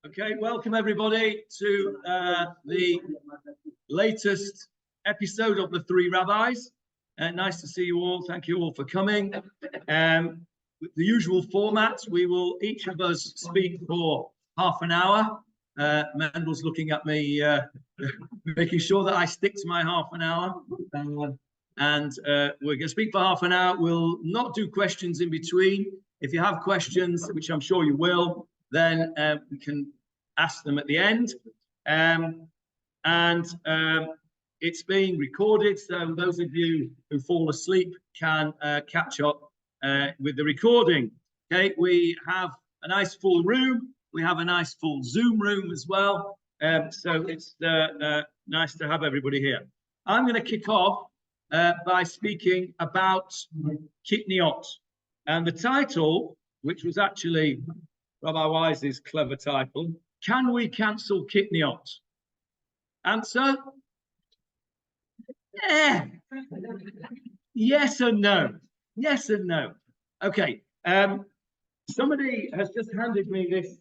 Okay, welcome everybody to the latest episode of the Three Rabbis. Nice to see you all. Thank you all for coming. With the usual format, we will each of us speak for half an hour. Mendel's looking at me, making sure that I stick to my half an hour. And we're going to speak for half an hour. We'll not do questions in between. If you have questions, which I'm sure you will, then we can ask them at the end. It's being recorded, so those of you who fall asleep can catch up with the recording. Okay, we have a nice full room. We have a nice full Zoom room as well. So it's nice to have everybody here. I'm going to kick off by speaking about Kitniyot. And the title, which was actually Rabbi Wise's clever title, Can We Cancel Kitniyot? Answer? Yes and no. Yes and no. Okay. Somebody has just handed me this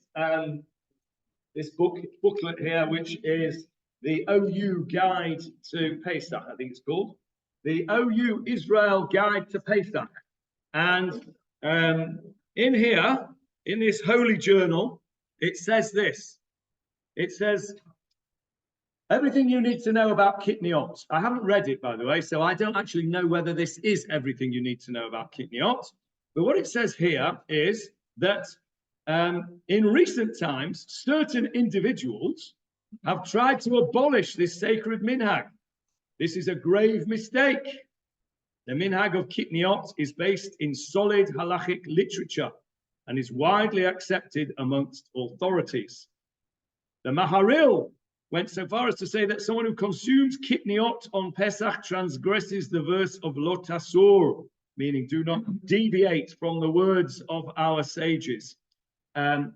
this booklet here, which is the OU Guide to Pesach, I think it's called. The OU Israel Guide to Pesach. And in here, in this holy journal, it says this. It says, everything you need to know about Kitniyot. I haven't read it, by the way, so I don't actually know whether this is everything you need to know about Kitniyot. But what it says here is that in recent times, certain individuals have tried to abolish this sacred minhag. This is a grave mistake. The minhag of Kitniyot is based in solid halachic literature and is widely accepted amongst authorities. The Maharil went so far as to say that someone who consumes Kitniyot on Pesach transgresses the verse of Lo Tasur, meaning do not deviate from the words of our sages. And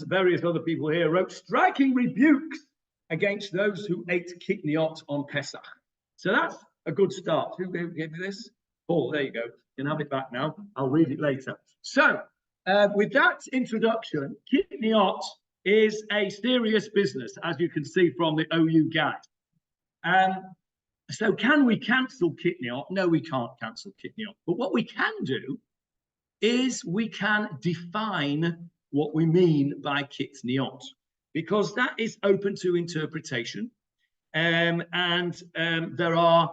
various other people here wrote striking rebukes against those who ate Kitniyot on Pesach. So that's a good start. Who gave me this? Paul, there you go. You can have it back now. I'll read it later. So, with that introduction, Kitniyot is a serious business, as you can see from the OU guide. So can we cancel Kitniyot? No, we can't cancel Kitniyot. But what we can do is we can define what we mean by Kitniyot, because that is open to interpretation. There are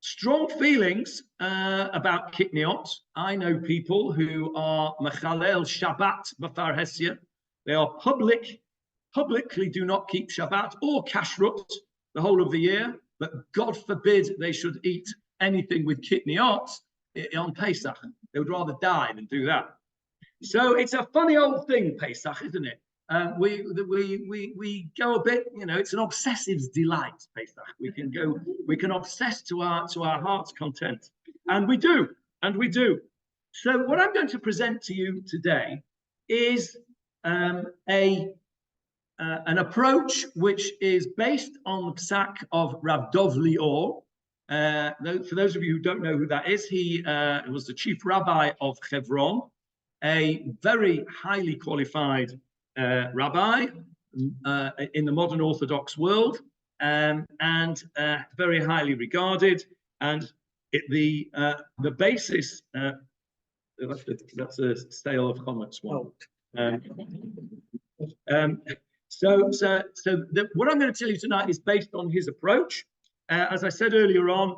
strong feelings about Kitniyot. I know people who are Mechalel Shabbat B'Farhesia. They are publicly do not keep Shabbat or Kashrut the whole of the year, but God forbid they should eat anything with Kitniyot on Pesach. They would rather die than do that. So it's a funny old thing, Pesach, isn't it? We go a bit, you know, it's an obsessive's delight, Pesach. We can obsess to our heart's content. And we do. So what I'm going to present to you today is an approach which is based on the psak of Rav Dov Lior. For those of you who don't know who that is, he was the chief rabbi of Hebron, a very highly qualified rabbi in the modern Orthodox world, and very highly regarded. And the basis that's a stale of comments one. What I'm going to tell you tonight is based on his approach. As I said earlier on,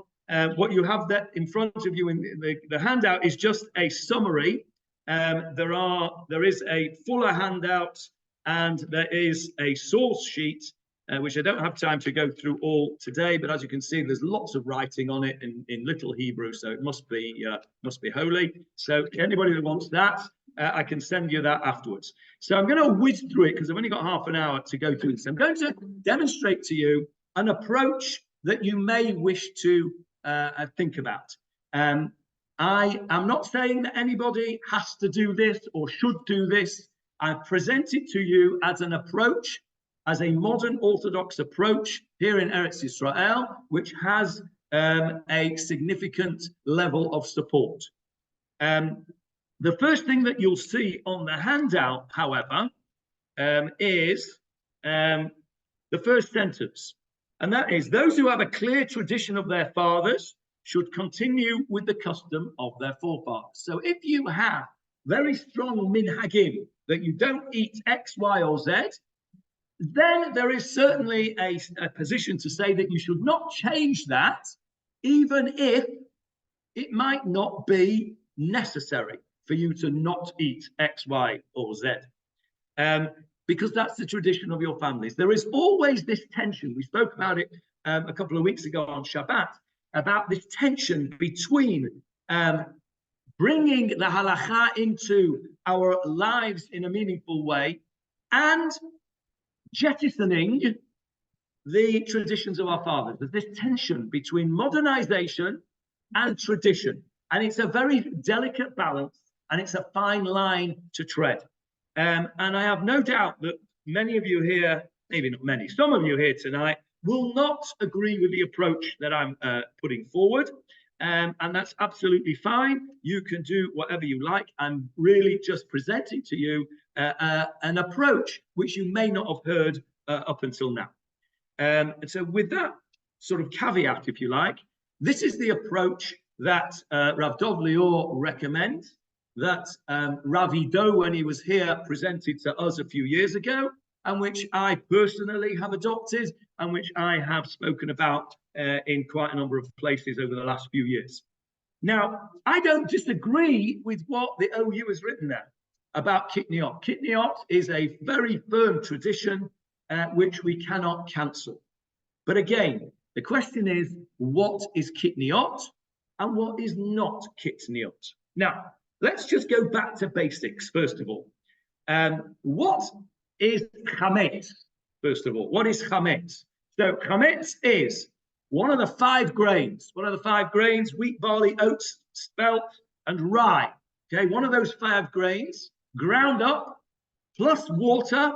what you have that in front of you in the handout is just a summary. There is a fuller handout and there is a source sheet, which I don't have time to go through all today, but as you can see, there's lots of writing on it in Little Hebrew, so it must be holy. So anybody that wants that, I can send you that afterwards. So I'm going to whiz through it because I've only got half an hour to go through this. I'm going to demonstrate to you an approach that you may wish to think about. I am not saying that anybody has to do this or should do this. I present it to you as an approach, as a modern Orthodox approach here in Eretz Yisrael, which has a significant level of support. The first thing that you'll see on the handout, however, is the first sentence. And that is, those who have a clear tradition of their fathers should continue with the custom of their forefathers. So if you have very strong minhagim that you don't eat X, Y, or Z, then there is certainly a position to say that you should not change that, even if it might not be necessary for you to not eat X, Y, or Z. Because that's the tradition of your families. There is always this tension. We spoke about it a couple of weeks ago on Shabbat, about this tension between bringing the halacha into our lives in a meaningful way and jettisoning the traditions of our fathers. There's this tension between modernization and tradition. And it's a very delicate balance, and it's a fine line to tread. And I have no doubt that many of you here, maybe not many, some of you here tonight will not agree with the approach that I'm putting forward. And that's absolutely fine. You can do whatever you like. I'm really just presenting to you an approach which you may not have heard up until now. And so with that sort of caveat, if you like, this is the approach that Rav Dov Lior recommends, that Ravi Do, when he was here, presented to us a few years ago, and which I personally have adopted, and which I have spoken about in quite a number of places over the last few years. Now, I don't disagree with what the OU has written there about Kitniyot. Kitniyot is a very firm tradition which we cannot cancel. But again, the question is, what is Kitniyot and what is not Kitniyot? Now, let's just go back to basics, first of all. What is chametz, first of all? What is chametz? So chametz is one of the 5 grains. One of the 5 grains: wheat, barley, oats, spelt, and rye. Okay, one of those 5 grains ground up, plus water,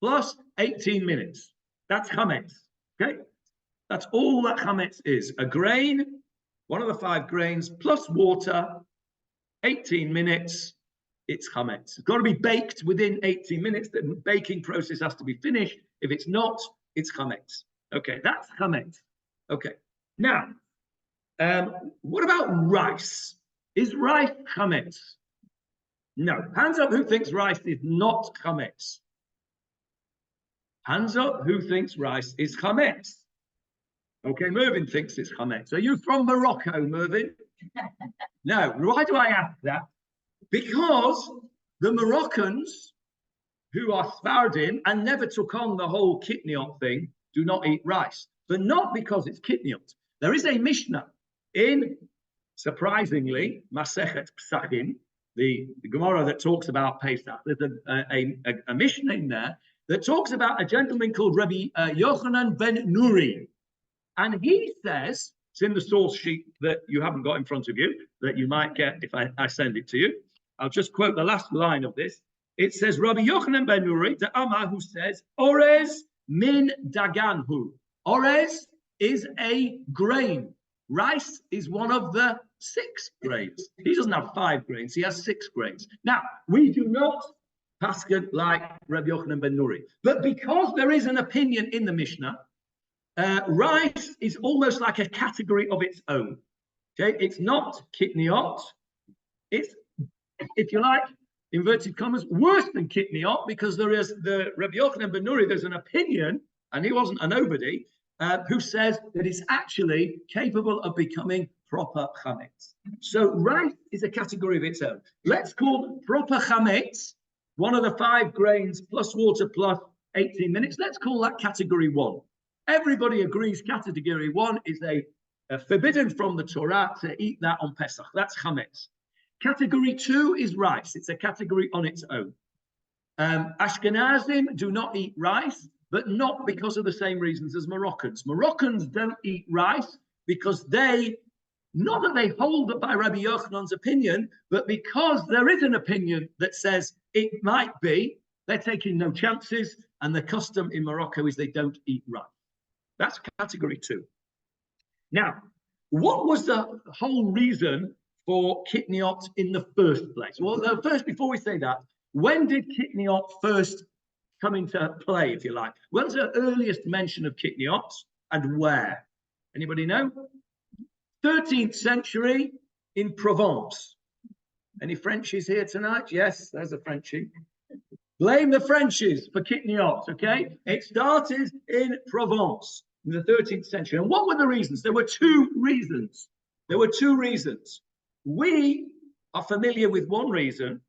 plus 18 minutes. That's chametz. Okay, that's all that chametz is. A grain, one of the 5 grains, plus water, 18 minutes, it's chametz. It's got to be baked within 18 minutes. The baking process has to be finished. If it's not, it's chametz. Okay, that's chametz. Okay, now, what about rice? Is rice chametz? No. Hands up who thinks rice is not chametz. Hands up who thinks rice is chametz. Okay, Mervyn thinks it's chametz. Are you from Morocco, Mervyn? No. Why do I ask that? Because the Moroccans, who are Sephardim and never took on the whole Kitniyot thing, do not eat rice. But not because it's Kitniyot. There is a Mishnah in, surprisingly, Masechet Pesachim, the Gemara that talks about Pesach. There's a Mishnah in there that talks about a gentleman called Rabbi Yochanan ben Nuri. And he says, it's in the source sheet that you haven't got in front of you, that you might get if I send it to you. I'll just quote the last line of this. It says, Rabbi Yochanan ben Nuri, the Amma, who says, Orez min daganhu. Orez is a grain. Rice is one of the 6 grains. He doesn't have 5 grains, he has 6 grains. Now, we do not paskin like Rabbi Yochanan ben Nuri. But because there is an opinion in the Mishnah, rice is almost like a category of its own. Okay, it's not Kitniyot. It's, if you like, inverted commas, worse than Kitniyot, because there is the Rabbi Yochanan ben Nuri, there's an opinion, and he wasn't a nobody, who says that it's actually capable of becoming proper chametz. So rice is a category of its own. Let's call proper chametz one of the 5 grains plus water plus 18 minutes. Let's call that category 1. Everybody agrees category 1 is a forbidden from the Torah to eat that on Pesach. That's chametz. Category 2 is rice. It's a category on its own. Ashkenazim do not eat rice, but not because of the same reasons as Moroccans. Moroccans don't eat rice because they, not that they hold it by Rabbi Yochanan's opinion, but because there is an opinion that says it might be, they're taking no chances, and the custom in Morocco is they don't eat rice. That's category 2. Now, what was the whole reason for Kitniyot in the first place? Well, first, before we say that, when did Kitniyot first come into play, if you like? When's the earliest mention of Kitniyot and where? Anybody know? 13th century in Provence. Any Frenchies here tonight? Yes, there's a Frenchie. Blame the Frenchies for Kitniyot, okay? It started in Provence in the 13th century. And what were the reasons? There were two reasons. We are familiar with one reason,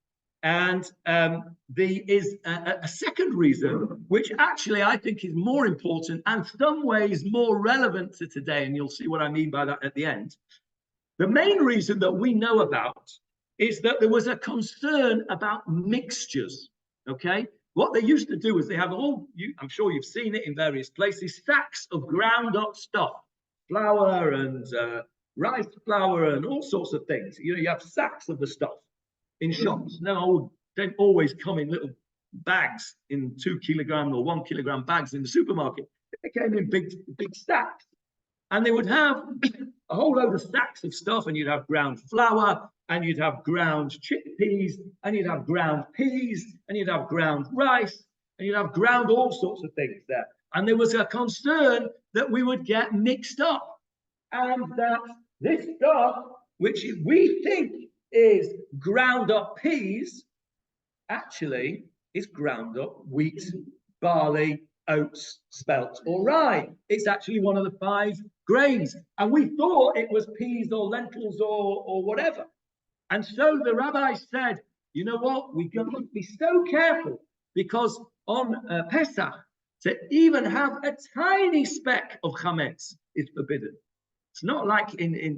and there is a second reason, which actually I think is more important and some ways more relevant to today, and you'll see what I mean by that at the end. The main reason that we know about is that there was a concern about mixtures, okay? What they used to do is they have I'm sure you've seen it in various places, sacks of ground up stuff, flour and rice flour and all sorts of things. You know, you have sacks of the stuff in shops. Now, they don't always come in little bags in 2 kilogram or 1 kilogram bags in the supermarket. They came in big stacks. And they would have a whole load of stacks of stuff, and you'd have ground flour, and you'd have ground chickpeas, and you'd have ground peas, and you'd have ground rice, and you'd have ground all sorts of things there. And there was a concern that we would get mixed up, and that this stuff, which we think is ground up peas, actually is ground up wheat, barley, oats, spelt, or rye. It's actually one of the 5 grains. And we thought it was peas or lentils or whatever. And so the rabbi said, you know what? We got to be so careful, because on Pesach, to even have a tiny speck of chametz is forbidden. It's not like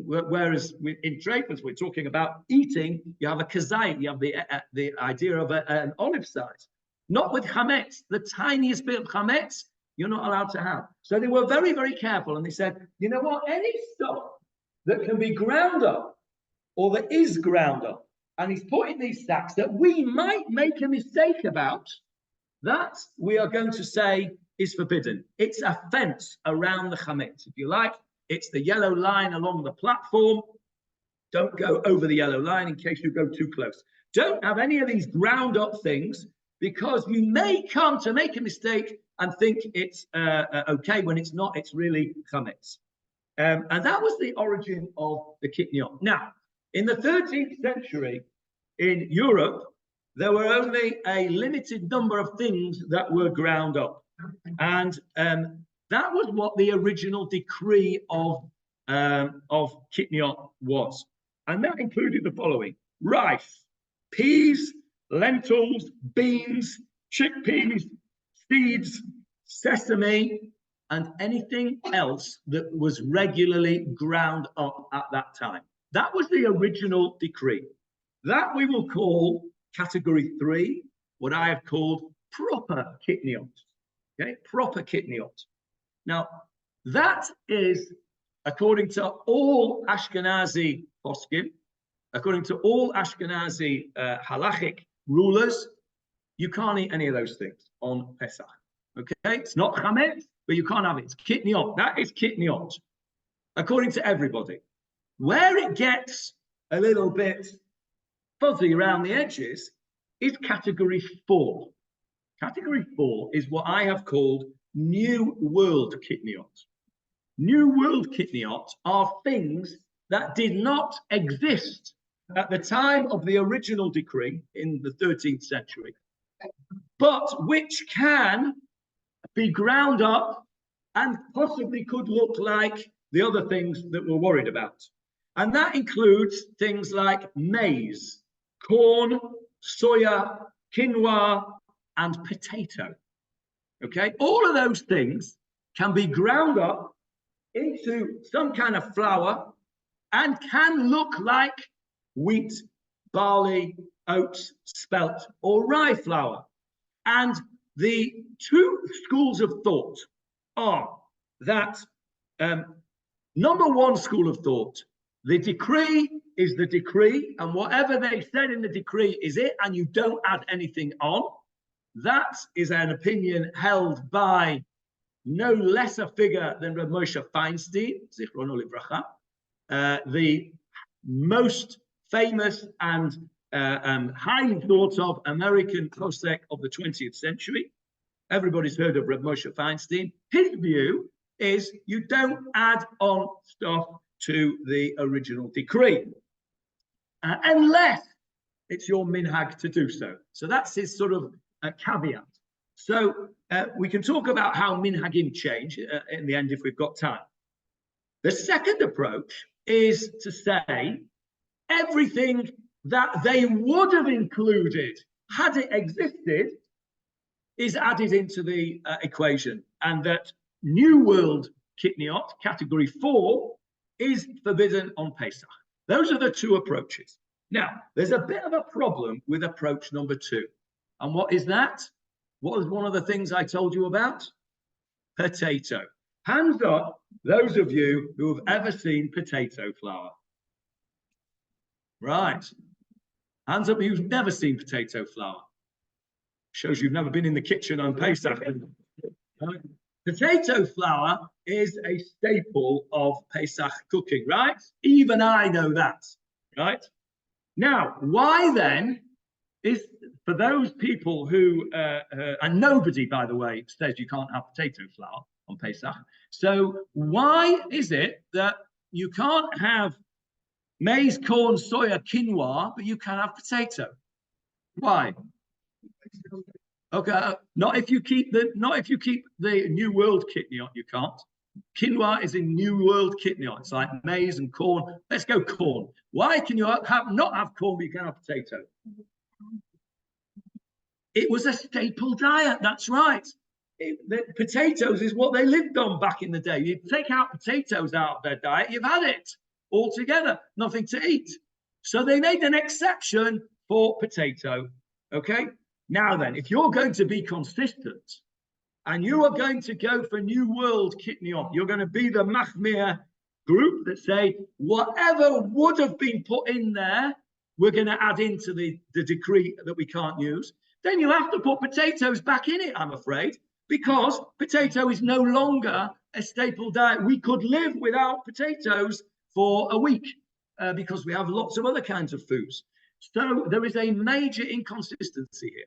whereas in Drapers we're talking about eating, you have a kazayit, you have the idea of an olive size. Not with chametz. The tiniest bit of chametz you're not allowed to have. So they were very, very careful, and they said, you know what? Any stuff that can be ground up or that is ground up, and he's put in these sacks that we might make a mistake about, that we are going to say is forbidden. It's a fence around the chametz, if you like. It's the yellow line along the platform. Don't go over the yellow line in case you go too close. Don't have any of these ground up things, because you may come to make a mistake and think it's okay when it's not. It's really chametz. And that was the origin of the Kitniyot. Now, in the 13th century in Europe, there were only a limited number of things that were ground up. And that was what the original decree of Kitniyot was. And that included the following: rice, peas, lentils, beans, chickpeas, seeds, sesame, and anything else that was regularly ground up at that time. That was the original decree. That we will call category 3, what I have called proper Kitniyot. Okay, proper Kitniyot. Now, that is, according to all Ashkenazi poskim, according to all Ashkenazi halachic rulers, you can't eat any of those things on Pesach. Okay, it's not chametz, but you can't have it. It's Kitniyot. That is Kitniyot, according to everybody. Where it gets a little bit fuzzy around the edges is category 4. Category 4 is what I have called New World Kitniyot. New World Kitniyot are things that did not exist at the time of the original decree in the 13th century, but which can be ground up and possibly could look like the other things that we're worried about. And that includes things like maize, corn, soya, quinoa, and potato. Okay, all of those things can be ground up into some kind of flour and can look like wheat, barley, oats, spelt, or rye flour. And the two schools of thought are that number one school of thought, the decree is the decree, and whatever they said in the decree is it, and you don't add anything on. That is an opinion held by no less a figure than Rabbi Moshe Feinstein, Zichrono Livracha, the most famous and highly thought of American Cossack of the 20th century. Everybody's heard of Reb Moshe Feinstein. His view is you don't add on stuff to the original decree unless it's your minhag to do so. So that's his sort of caveat. So we can talk about how minhagim change in the end if we've got time. The second approach is to say everything that they would have included had it existed is added into the equation, and that New World Kitniyot, category 4, is forbidden on Pesach. Those are the two approaches. Now, there's a bit of a problem with approach number 2. And what is that? What was one of the things I told you about? Potato. Hands up, those of you who have ever seen potato flour. Right. Hands up who's never seen potato flour. Shows you've never been in the kitchen on Pesach. Potato flour is a staple of Pesach cooking, right? Even I know that, right? Now, why then is, for those people who, and nobody, by the way, says you can't have potato flour on Pesach. So why is it that you can't have maize, corn, soya, quinoa, but you can have potato? Why? Okay, not if you keep the New World Kitniyot, you can't. Quinoa is in New World Kitniyot. It's like maize and corn. Let's go corn. Why can you not have corn, but you can have potato? It was a staple diet. That's right. The potatoes is what they lived on back in the day. You take out potatoes out of their diet, you've had it altogether. Nothing to eat. So they made an exception for potato. Okay. Now then, if you're going to be consistent and you are going to go for New World Kitniyot, you're going to be the Machmir group that say whatever would have been put in there, we're going to add into the decree that we can't use. Then you have to put potatoes back in it, I'm afraid, because potato is no longer a staple diet. We could live without potatoes for a week because we have lots of other kinds of foods. So there is a major inconsistency here.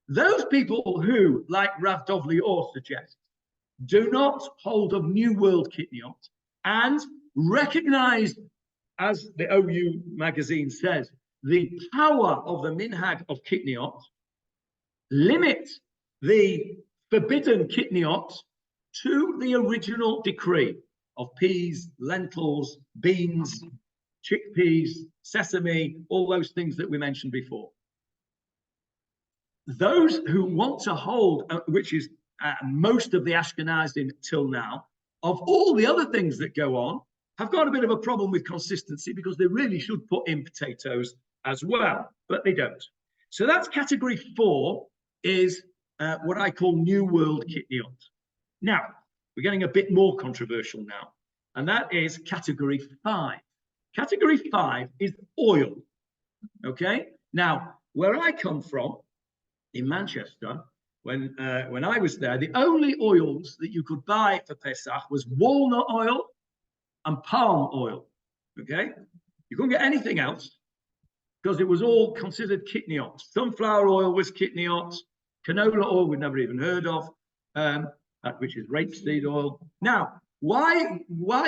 Those people who, like Rav Dov Lior suggests, do not hold of New World Kitniyot and recognize, as the OU magazine says, the power of the minhag of Kitniyot, limit the forbidden Kitniyot to the original decree of peas, lentils, beans, chickpeas, sesame, all those things that we mentioned before. Those who want to hold, which is most of the Ashkenazim till now, of all the other things that go on, have got a bit of a problem with consistency because they really should put in potatoes as well, but they don't. So that's category 4, is what I call New World Kitniyot. Now, we're getting a bit more controversial now, and that is category 5. Category 5 is oil, okay? Now, where I come from, in Manchester, when I was there, the only oils that you could buy for Pesach was walnut oil and palm oil, okay? You couldn't get anything else because it was all considered Kitniyot. Sunflower oil was Kitniyot, canola oil we'd never even heard of, which is rapeseed oil. Now, why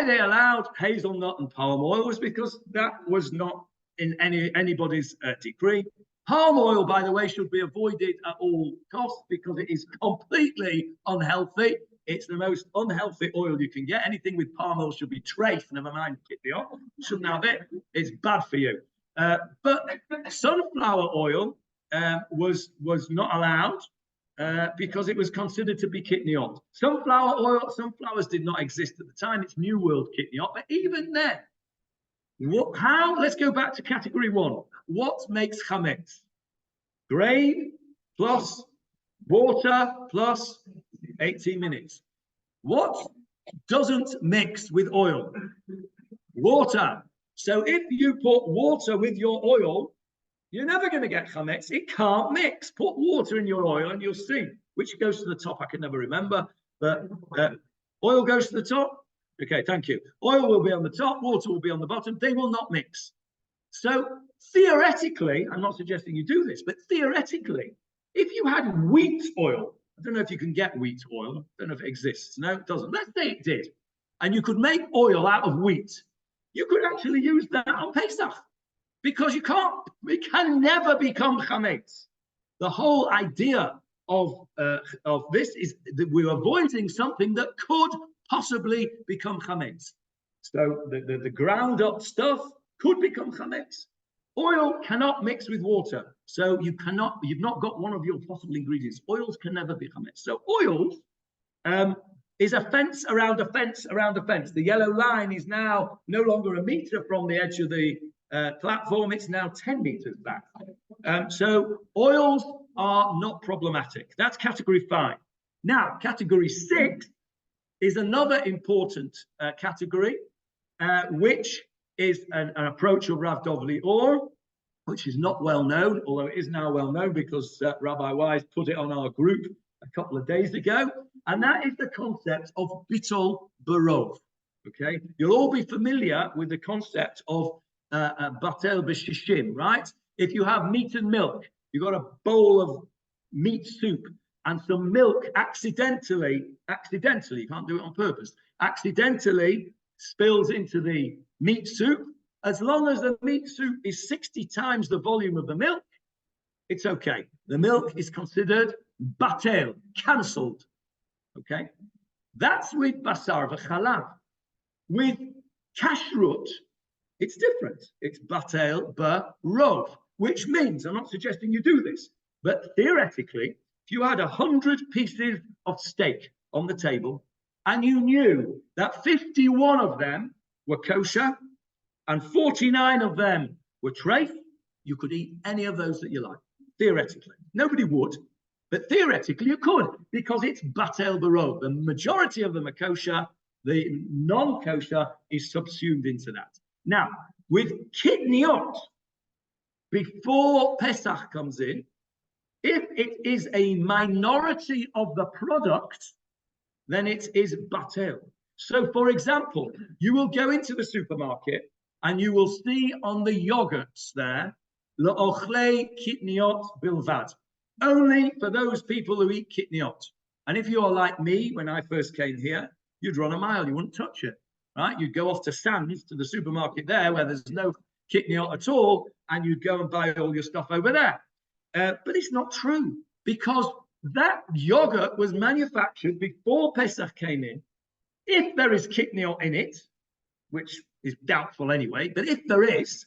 they allowed hazelnut and palm oil was because that was not in anybody's decree. Palm oil, by the way, should be avoided at all costs because it is completely unhealthy. It's the most unhealthy oil you can get. Anything with palm oil should be traced, never mind Kitniyot. Shouldn't have it. It's bad for you. But sunflower oil was not allowed because it was considered to be Kitniyot. Sunflowers did not exist at the time. It's New World Kitniyot. But even then, let's go back to category 1. What makes chametz? Grain plus water plus 18 minutes. What doesn't mix with oil? Water. So if you put water with your oil, you're never going to get chametz. It can't mix. Put water in your oil and you'll see which goes to the top. I can never remember, but oil goes to the top. Okay, thank you. Oil will be on the top, water will be on the bottom. They will not mix. So theoretically, I'm not suggesting you do this, but theoretically, if you had wheat oil I don't know if you can get wheat oil. I don't know if it exists. No, it doesn't. Let's say it did. And you could make oil out of wheat. You could actually use that on Pesach because you can't. It can never become chametz. The whole idea of this is that we're avoiding something that could possibly become chametz. So the ground up stuff could become chametz. Oil cannot mix with water, so you've not got one of your possible ingredients. Oils can never be chametz. So oil is a fence around a fence around a fence. The yellow line is now no longer a meter from the edge of the platform, it's now 10 meters back. So oils are not problematic. That's category 5. Now, category 6 is another important category, which is an approach of Rav Dov Lior, which is not well known, although it is now well known because Rabbi Wise put it on our group a couple of days ago, and that is the concept of bittul barov. Okay, you'll all be familiar with the concept of batel b'shishim, right? If you have meat and milk, you've got a bowl of meat soup and some milk accidentally, you can't do it on purpose, accidentally spills into the meat soup. As long as the meat soup is 60 times the volume of the milk, it's okay. The milk is considered batel, cancelled. Okay, that's with basar v'chalav. With kashrut, it's different. It's batel barov, which means, I'm not suggesting you do this, but theoretically, if you had 100 pieces of steak on the table and you knew that 51 of them were kosher and 49 of them were treif, you could eat any of those that you like, theoretically. Nobody would, but theoretically you could, because it's batel barov. The majority of them are kosher, the non-kosher is subsumed into that. Now, with kitniyot, before Pesach comes in, if it is a minority of the product, then it is batel. So, for example, you will go into the supermarket and you will see on the yogurts there, le'ochlei kitniyot bilvad, only for those people who eat kitniyot. And if you are like me, when I first came here, you'd run a mile, you wouldn't touch it, right? You'd go off to Sam's, to the supermarket there, where there's no kitniyot at all, and you'd go and buy all your stuff over there. But it's not true, because that yogurt was manufactured before Pesach came in. If there is kitniyot in it, which is doubtful anyway, but if there is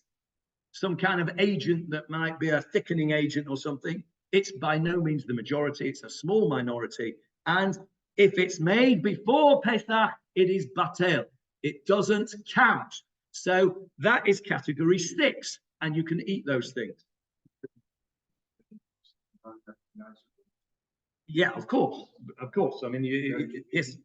some kind of agent that might be a thickening agent or something, it's by no means the majority, it's a small minority. And if it's made before Pesach, it is batel. It doesn't count. So that is category 6, and you can eat those things. Yeah, of course. Of course. I mean, yes.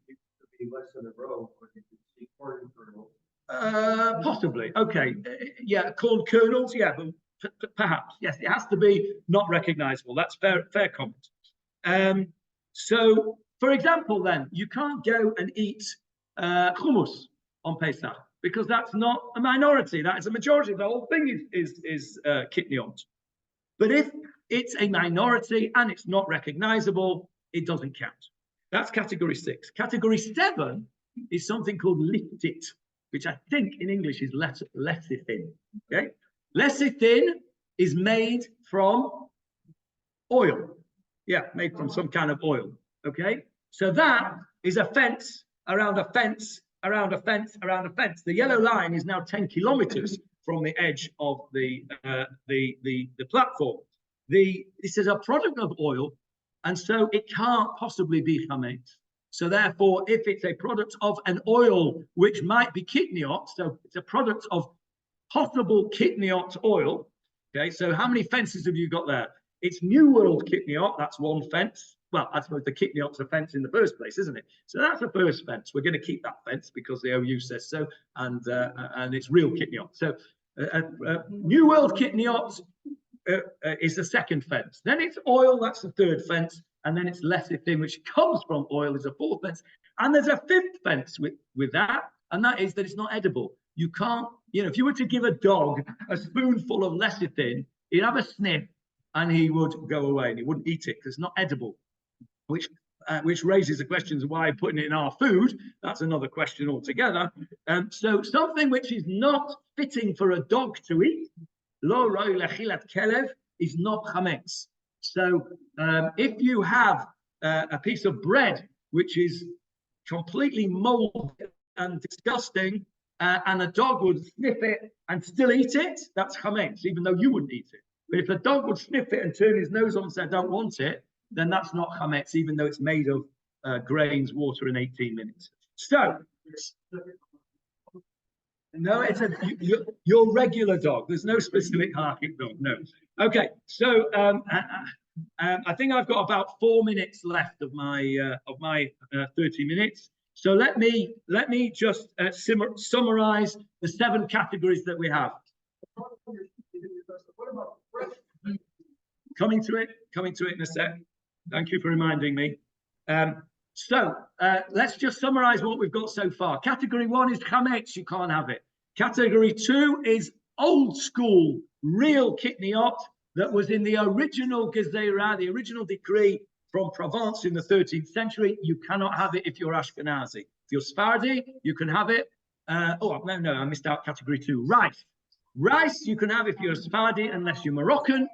Possibly. Okay. Yeah, corn kernels. Yeah, perhaps. Yes, it has to be not recognizable. That's fair comment. So, for example, then you can't go and eat hummus on Pesach because that's not a minority. That is a majority. The whole thing is kitniyot. But if it's a minority and it's not recognizable, it doesn't count. That's category 6. Category 7 is something called liftit, which I think in English is lecithin. Okay, lecithin is made from oil. Yeah, made from some kind of oil. Okay, so that is a fence around a fence around a fence around a fence. The yellow line is now 10 kilometers from the edge of the platform. This is a product of oil, and so it can't possibly be chametz. So therefore, if it's a product of an oil which might be kitniyot, so it's a product of possible kitniyot oil. Okay, so how many fences have you got there? It's New World kitniyot, that's one fence. Well, I suppose the kitniyot's a fence in the first place, isn't it? So that's the first fence. We're going to keep that fence because the OU says so, and it's real kitniyot. So New World kitniyot is the second fence. Then it's oil, that's the third fence. And then it's lecithin, which comes from oil, is a fourth fence. And there's a fifth fence with that, and that is that it's not edible. You can't, if you were to give a dog a spoonful of lecithin, he'd have a sniff and he would go away and he wouldn't eat it because it's not edible. which raises the questions of why putting it in our food. That's another question altogether. So something which is not fitting for a dog to eat, lo roi lechilat kelev, is not chametz. So if you have a piece of bread which is completely molded and disgusting, and a dog would sniff it and still eat it, that's chametz, even though you wouldn't eat it. But if a dog would sniff it and turn his nose on and say, I don't want it, then that's not chametz, even though it's made of grains, water in 18 minutes. So, no, it's your regular dog. There's no specific Harkic dog, no. Okay, so I think I've got about 4 minutes left of my 30 minutes. So let me just summarize the 7 categories that we have. Coming to it in a sec. Thank you for reminding me. So let's just summarize what we've got so far. Category 1 is chametz, you can't have it. Category 2 is old school, real kitniyot that was in the original gezerah, the original decree from Provence in the 13th century. You cannot have it if you're Ashkenazi. If you're Sephardi, you can have it. No, I missed out category 2. Rice you can have if you're Sephardi, unless you're Moroccan,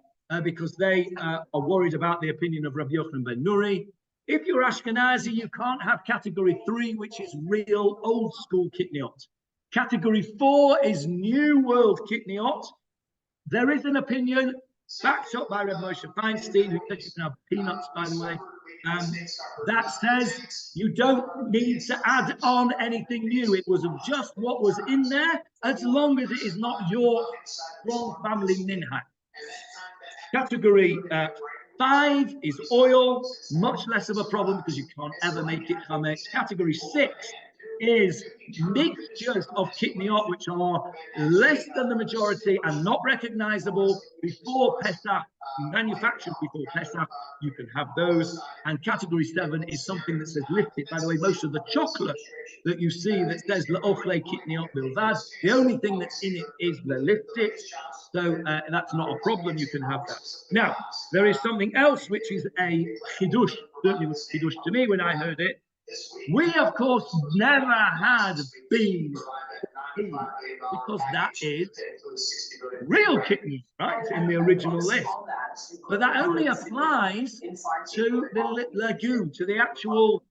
because they are worried about the opinion of Rabbi Yochanan ben Nuri. If you're Ashkenazi, you can't have category 3, which is real old school kitniyot. Category 4 is new world kitniyot. There is an opinion backed up by Rabbi Moshe Feinstein, who says you can have peanuts, by the way, that says you don't need to add on anything new. It was just what was in there, as long as it is not your strong family minhag. Category 5 is oil, much less of a problem because you can't ever make it chametz. Category 6 is mixtures of kitniyot which are less than the majority and not recognizable before Pesach, manufactured before Pesach, you can have those. And category 7 is something that says lifted. By the way, most of the chocolate that you see that says L'ochle kitniyot bilvad, the only thing that's in it is the lifted. So that's not a problem, you can have that. Now, there is something else which is a chidush, certainly was a chidush to me when I heard it. We, of course, never had beans because that is real kitniyot, right? In the original list. But that only applies to the legume, to the actual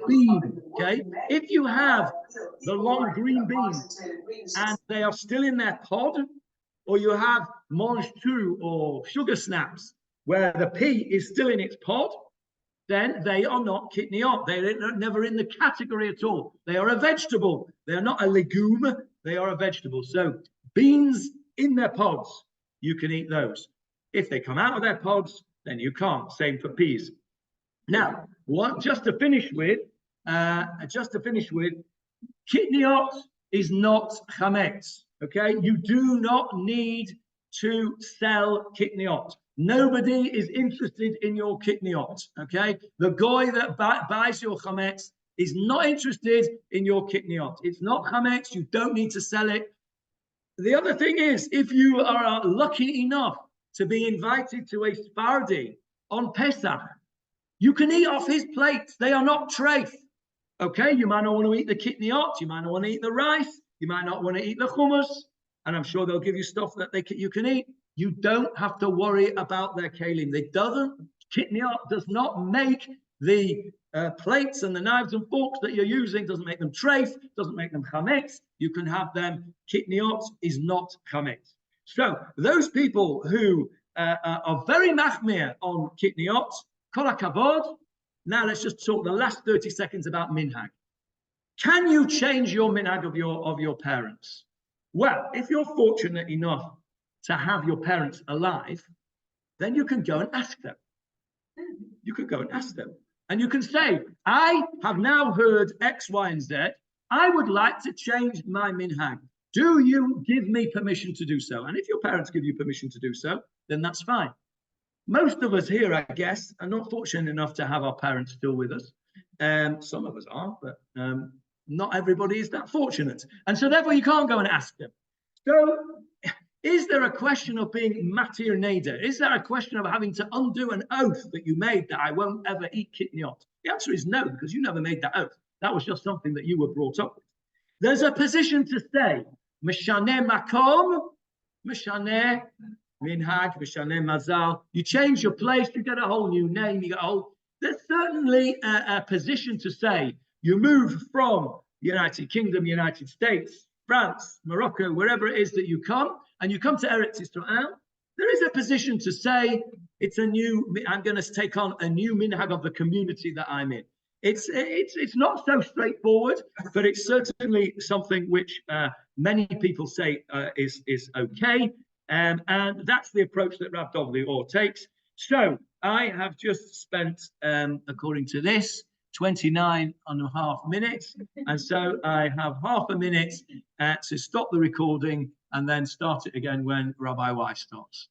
bean, okay? If you have the long green beans and they are still in their pod, or you have mange tout or sugar snaps where the pea is still in its pod, then they are not kitniyot. They're never in the category at all. They are a vegetable. They are not a legume. They are a vegetable. So beans in their pods, you can eat those. If they come out of their pods, then you can't. Same for peas. Now, just to finish with, kitniyot is not chametz. Okay, you do not need to sell kitniyot. Nobody is interested in your kitniyot, okay? The guy that buys your chametz is not interested in your kitniyot. It's not chametz, you don't need to sell it. The other thing is, if you are lucky enough to be invited to a Sephardi on Pesach, you can eat off his plates. They are not treif, okay? You might not want to eat the kitniyot, you might not want to eat the rice, you might not want to eat the hummus, and I'm sure they'll give you stuff that you can eat. You don't have to worry about their kalim. Kitniyot does not make the plates and the knives and forks that you're using, doesn't make them treif, doesn't make them chametz. You can have them. Kitniyot is not chametz. So those people who are very machmir on kitniyot, kol hakavod. Now let's just talk the last 30 seconds about minhag. Can you change your minhag of your parents? Well, if you're fortunate enough to have your parents alive, then you can go and ask them. You could go and ask them. And you can say, I have now heard X, Y, and Z. I would like to change my minhag. Do you give me permission to do so? And if your parents give you permission to do so, then that's fine. Most of us here, I guess, are not fortunate enough to have our parents still with us. Some of us are, but not everybody is that fortunate. And so therefore you can't go and ask them. So Is there a question of being matir neder? Is there a question of having to undo an oath that you made that I won't ever eat kitniyot? The answer is no, because you never made that oath. That was just something that you were brought up with. There's a position to say, Mishaneh makom, Mishaneh minhag, Mishaneh mazal. You change your place, you get a whole new name, you get a whole... There's certainly a position to say, you move from United Kingdom, United States, France, Morocco, wherever it is that you come, and you come to Eretz Israel, there is a position to say, it's a new, I'm going to take on a new minhag of the community that I'm in. It's not so straightforward, but it's certainly something which many people say is okay, and that's the approach that Rav Dov Lior takes. So I have just spent, according to this, 29.5 minutes, and so I have half a minute to stop the recording and then start it again when Rabbi Y starts.